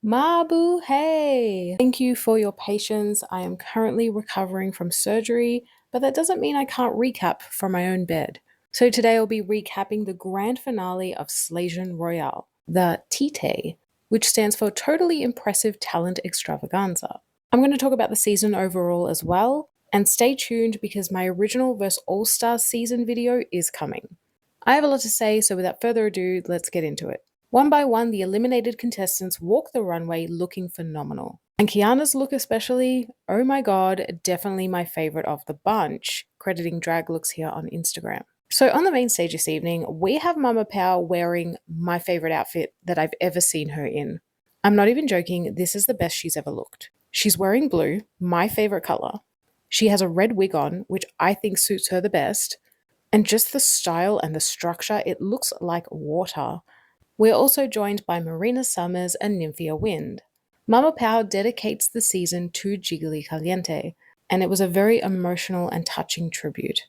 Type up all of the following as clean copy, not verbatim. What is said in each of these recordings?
Mabu, hey! Thank you for your patience. I am currently recovering from surgery, but that doesn't mean I can't recap from my own bed. So today I'll be recapping the grand finale of Slaysian Royale, the TT, which stands for Totally Impressive Talent Extravaganza. I'm going to talk about the season overall as well, and stay tuned because my original vs All Stars season video is coming. I have a lot to say, so without further ado, let's get into it. One by one, the eliminated contestants walk the runway looking phenomenal. And Kiana's look especially, oh my god, definitely my favorite of the bunch, crediting drag looks here on Instagram. So on the main stage this evening, we have Mama Pow wearing my favorite outfit that I've ever seen her in. I'm not even joking, this is the best she's ever looked. She's wearing blue, my favorite color. She has a red wig on, which I think suits her the best. And just the style and the structure, it looks like water. We're also joined by Marina Summers and Nymphia Wind. Mama Pow dedicates the season to Jiggly Caliente, and it was a very emotional and touching tribute.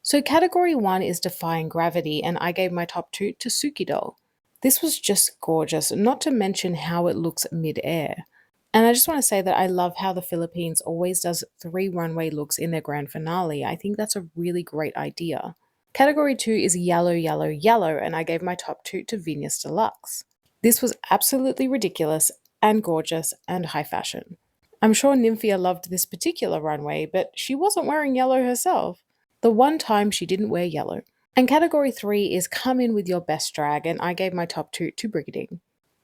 So category 1 is Defying Gravity, and I gave my top 2 to Suki Doll. This was just gorgeous, not to mention how it looks mid-air. And I just want to say that I love how the Philippines always does 3 runway looks in their grand finale. I think that's a really great idea. Category 2 is Yellow, Yellow, Yellow, and I gave my top 2 to Venus Deluxe. This was absolutely ridiculous and gorgeous and high fashion. I'm sure Nymphia loved this particular runway, but she wasn't wearing yellow herself. The one time she didn't wear yellow. And category 3 is Come In With Your Best Drag, and I gave my top 2 to Brigading.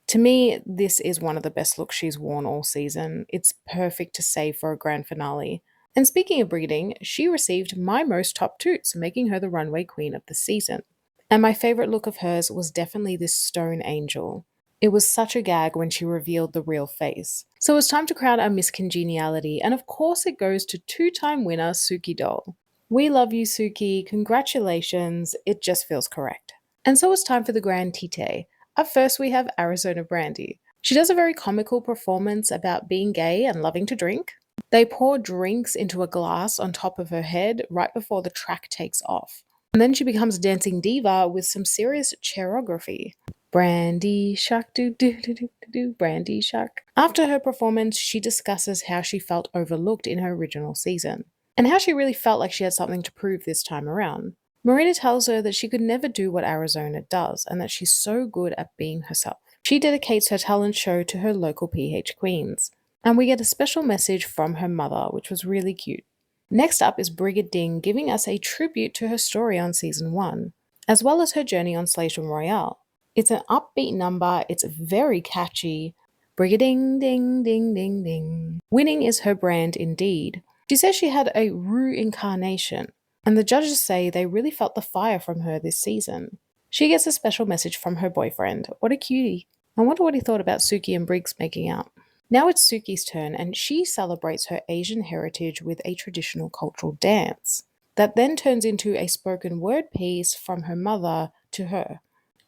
To me, this is one of the best looks she's worn all season. It's perfect to save for a grand finale. And speaking of breeding, she received my most top toots, making her the runway queen of the season. And my favorite look of hers was definitely this stone angel. It was such a gag when she revealed the real face. So it's time to crown our Miss Congeniality, and of course it goes to two-time winner Suki Doll. We love you, Suki. Congratulations. It just feels correct. And so it's time for the Grand Tite. Up first, we have Arizona Brandy. She does a very comical performance about being gay and loving to drink. They pour drinks into a glass on top of her head right before the track takes off. And then she becomes a dancing diva with some serious choreography. Brandy shark do do do do do brandy shark. After her performance, she discusses how she felt overlooked in her original season and how she really felt like she had something to prove this time around. Marina tells her that she could never do what Arizona does and that she's so good at being herself. She dedicates her talent show to her local PH queens. And we get a special message from her mother, which was really cute. Next up is Brigading giving us a tribute to her story on season 1, as well as her journey on Slaysian Royale. It's an upbeat number, it's very catchy. Brigading ding ding ding ding. Winning is her brand indeed. She says she had a Rue incarnation, and the judges say they really felt the fire from her this season. She gets a special message from her boyfriend. What a cutie. I wonder what he thought about Suki and Briggs making out. Now it's Suki's turn, and she celebrates her Asian heritage with a traditional cultural dance that then turns into a spoken word piece from her mother to her.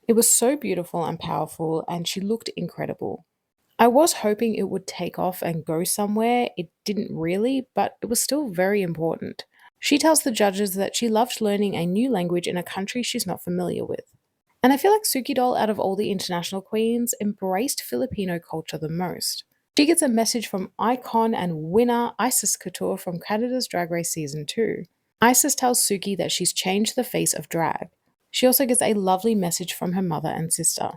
It was so beautiful and powerful, and she looked incredible. I was hoping it would take off and go somewhere. It didn't really, but it was still very important. She tells the judges that she loved learning a new language in a country she's not familiar with. And I feel like Suki Doll, out of all the international queens, embraced Filipino culture the most. She gets a message from icon and winner Isis Couture from Canada's Drag Race Season 2. Isis tells Suki that she's changed the face of drag. She also gets a lovely message from her mother and sister.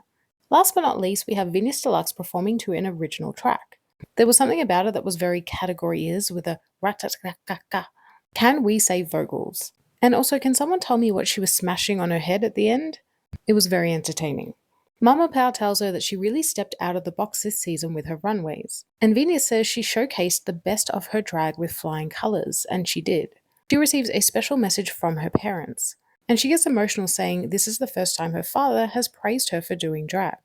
Last but not least, we have Venus Deluxe performing to an original track. There was something about it that was very category is with a rat-tat-tat-tat-tat. Can we say vocals? And also, can someone tell me what she was smashing on her head at the end? It was very entertaining. Mama Pow tells her that she really stepped out of the box this season with her runways. And Venus says she showcased the best of her drag with flying colours, and she did. She receives a special message from her parents. And she gets emotional saying this is the first time her father has praised her for doing drag.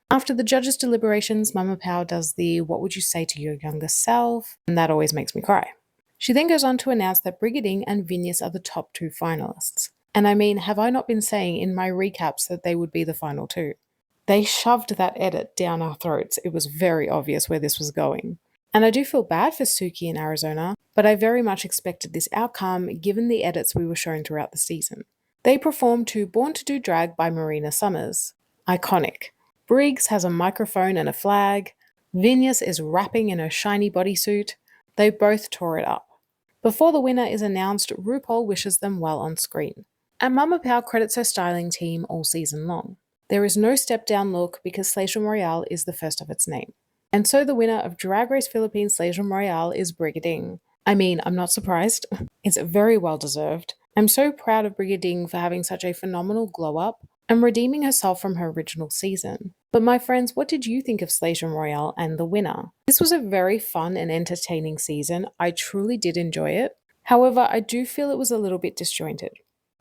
After the judges' deliberations, Mama Pow does the what would you say to your younger self, and that always makes me cry. She then goes on to announce that Brigading and Venus are the top 2 finalists. And I mean, have I not been saying in my recaps that they would be the final 2? They shoved that edit down our throats. It was very obvious where this was going. And I do feel bad for Suki in Arizona, but I very much expected this outcome given the edits we were shown throughout the season. They performed to Born to Do Drag by Marina Summers. Iconic. Briggs has a microphone and a flag. Venus is rapping in her shiny bodysuit. They both tore it up. Before the winner is announced, RuPaul wishes them well on screen. And Mama Pow credits her styling team all season long. There is no step down look because Slaysian Royale is the first of its name. And so the winner of Drag Race Philippines Slaysian Royale is Brigading. I mean, I'm not surprised. It's very well deserved. I'm so proud of Brigading for having such a phenomenal glow up and redeeming herself from her original season. But my friends, what did you think of Slaysian Royale and the winner? This was a very fun and entertaining season. I truly did enjoy it. However, I do feel it was a little bit disjointed.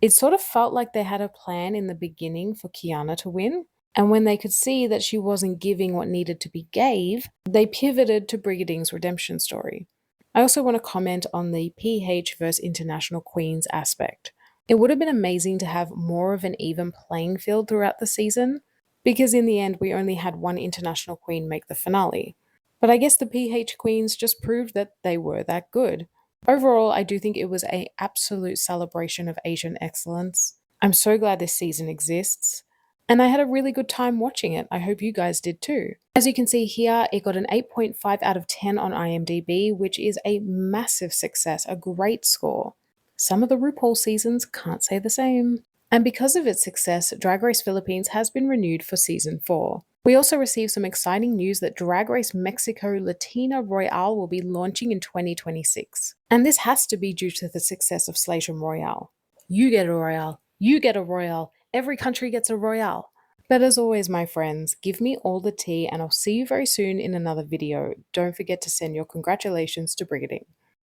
It sort of felt like they had a plan in the beginning for Kiana to win, and when they could see that she wasn't giving what needed to be gave, they pivoted to Brigading's redemption story. I also want to comment on the PH versus International Queens aspect. It would have been amazing to have more of an even playing field throughout the season, because in the end we only had one international queen make the finale. But I guess the PH queens just proved that they were that good. Overall, I do think it was an absolute celebration of Asian excellence. I'm so glad this season exists. And I had a really good time watching it. I hope you guys did too. As you can see here, it got an 8.5 out of 10 on IMDb, which is a massive success, a great score. Some of the RuPaul seasons can't say the same. And because of its success, Drag Race Philippines has been renewed for season 4. We also received some exciting news that Drag Race Mexico Latina Royale will be launching in 2026. And this has to be due to the success of Slaysian Royale. You get a Royale. You get a Royale. Every country gets a Royale. But as always, my friends, give me all the tea and I'll see you very soon in another video. Don't forget to send your congratulations to Brigading.